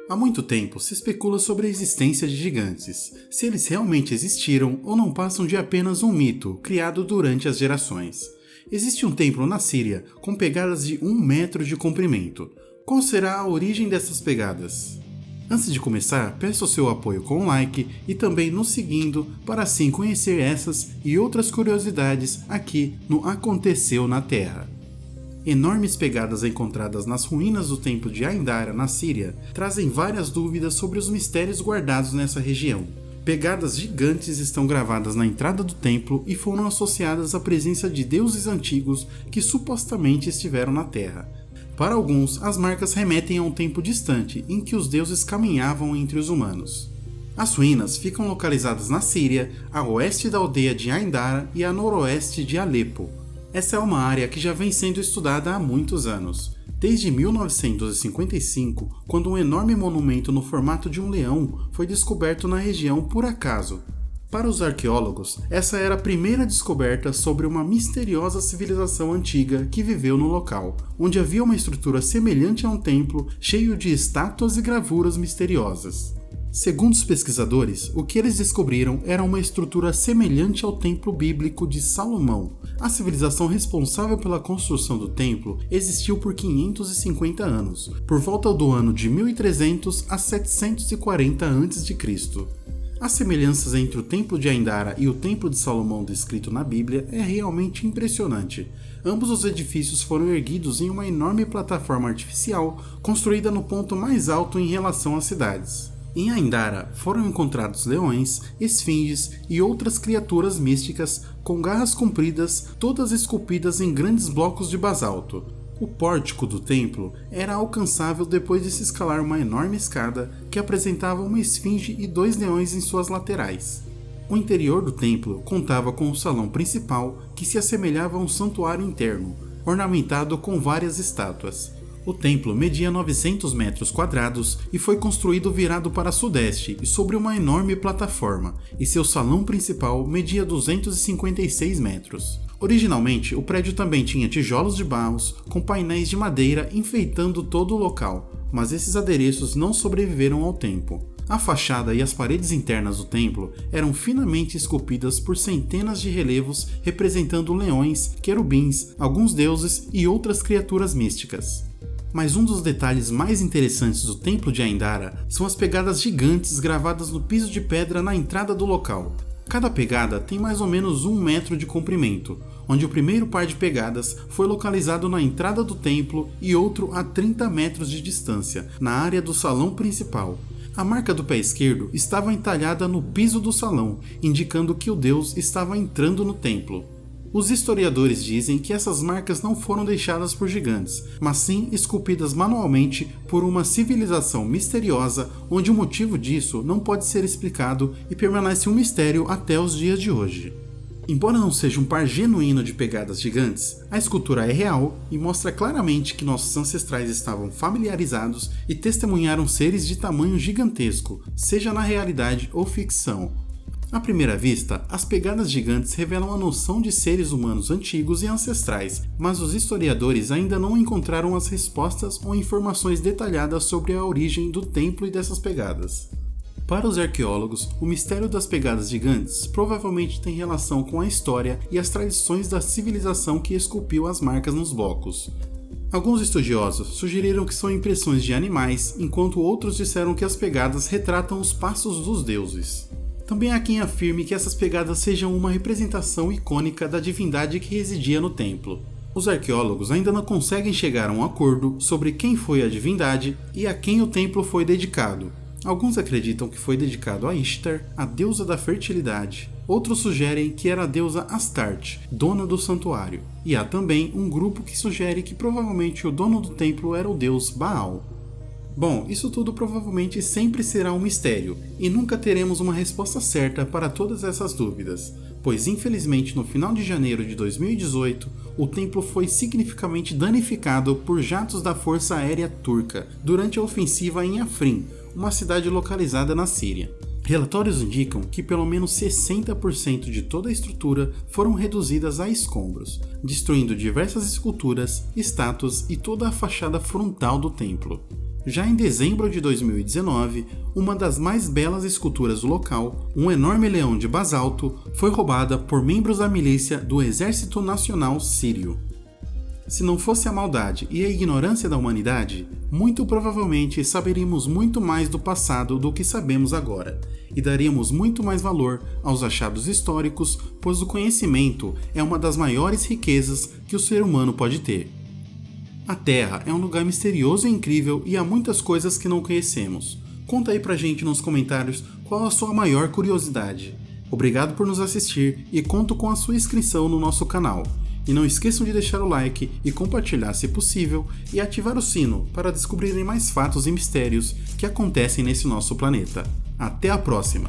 Há muito tempo se especula sobre a existência de gigantes, se eles realmente existiram ou não passam de apenas um mito criado durante as gerações. Existe um templo na Síria com pegadas de 1 metro de comprimento. Qual será a origem dessas pegadas? Antes de começar, peço o seu apoio com um like e também nos seguindo para assim conhecer essas e outras curiosidades aqui no Aconteceu na Terra. Enormes pegadas encontradas nas ruínas do templo de Aindara, na Síria, trazem várias dúvidas sobre os mistérios guardados nessa região. Pegadas gigantes estão gravadas na entrada do templo e foram associadas à presença de deuses antigos que supostamente estiveram na Terra. Para alguns, as marcas remetem a um tempo distante em que os deuses caminhavam entre os humanos. As ruínas ficam localizadas na Síria, a oeste da aldeia de Aindara e a noroeste de Alepo. Essa é uma área que já vem sendo estudada há muitos anos, desde 1955, quando um enorme monumento no formato de um leão foi descoberto na região por acaso. Para os arqueólogos, essa era a primeira descoberta sobre uma misteriosa civilização antiga que viveu no local, onde havia uma estrutura semelhante a um templo cheio de estátuas e gravuras misteriosas. Segundo os pesquisadores, o que eles descobriram era uma estrutura semelhante ao templo bíblico de Salomão. A civilização responsável pela construção do templo existiu por 550 anos, por volta do ano de 1300 a 740 a.C. As semelhanças entre o templo de Aindara e o templo de Salomão descrito na Bíblia é realmente impressionante. Ambos os edifícios foram erguidos em uma enorme plataforma artificial construída no ponto mais alto em relação às cidades. Em Aindara foram encontrados leões, esfinges e outras criaturas místicas com garras compridas, todas esculpidas em grandes blocos de basalto. O pórtico do templo era alcançável depois de se escalar uma enorme escada que apresentava uma esfinge e 2 leões em suas laterais. O interior do templo contava com o salão principal, que se assemelhava a um santuário interno, ornamentado com várias estátuas. O templo media 900 metros quadrados e foi construído virado para sudeste e sobre uma enorme plataforma, e seu salão principal media 256 metros. Originalmente, o prédio também tinha tijolos de barros com painéis de madeira enfeitando todo o local, mas esses adereços não sobreviveram ao tempo. A fachada e as paredes internas do templo eram finamente esculpidas por centenas de relevos representando leões, querubins, alguns deuses e outras criaturas místicas. Mas um dos detalhes mais interessantes do templo de Aindara são as pegadas gigantes gravadas no piso de pedra na entrada do local. Cada pegada tem mais ou menos 1 metro de comprimento, onde o primeiro par de pegadas foi localizado na entrada do templo e outro a 30 metros de distância, na área do salão principal. A marca do pé esquerdo estava entalhada no piso do salão, indicando que o deus estava entrando no templo. Os historiadores dizem que essas marcas não foram deixadas por gigantes, mas sim esculpidas manualmente por uma civilização misteriosa, onde o motivo disso não pode ser explicado e permanece um mistério até os dias de hoje. Embora não seja um par genuíno de pegadas gigantes, a escultura é real e mostra claramente que nossos ancestrais estavam familiarizados e testemunharam seres de tamanho gigantesco, seja na realidade ou ficção. À primeira vista, as pegadas gigantes revelam a noção de seres humanos antigos e ancestrais, mas os historiadores ainda não encontraram as respostas ou informações detalhadas sobre a origem do templo e dessas pegadas. Para os arqueólogos, o mistério das pegadas gigantes provavelmente tem relação com a história e as tradições da civilização que esculpiu as marcas nos blocos. Alguns estudiosos sugeriram que são impressões de animais, enquanto outros disseram que as pegadas retratam os passos dos deuses. Também há quem afirme que essas pegadas sejam uma representação icônica da divindade que residia no templo. Os arqueólogos ainda não conseguem chegar a um acordo sobre quem foi a divindade e a quem o templo foi dedicado. Alguns acreditam que foi dedicado a Ishtar, a deusa da fertilidade. Outros sugerem que era a deusa Astarte, dona do santuário. E há também um grupo que sugere que provavelmente o dono do templo era o deus Baal. Bom, isso tudo provavelmente sempre será um mistério, e nunca teremos uma resposta certa para todas essas dúvidas, pois infelizmente no final de janeiro de 2018, o templo foi significativamente danificado por jatos da Força Aérea Turca durante a ofensiva em Afrin, uma cidade localizada na Síria. Relatórios indicam que pelo menos 60% de toda a estrutura foram reduzidas a escombros, destruindo diversas esculturas, estátuas e toda a fachada frontal do templo. Já em dezembro de 2019, uma das mais belas esculturas do local, um enorme leão de basalto, foi roubada por membros da milícia do Exército Nacional Sírio. Se não fosse a maldade e a ignorância da humanidade, muito provavelmente saberíamos muito mais do passado do que sabemos agora, e daríamos muito mais valor aos achados históricos, pois o conhecimento é uma das maiores riquezas que o ser humano pode ter. A Terra é um lugar misterioso e incrível e há muitas coisas que não conhecemos. Conta aí pra gente nos comentários qual a sua maior curiosidade. Obrigado por nos assistir e conto com a sua inscrição no nosso canal. E não esqueçam de deixar o like e compartilhar se possível e ativar o sino para descobrirem mais fatos e mistérios que acontecem nesse nosso planeta. Até a próxima!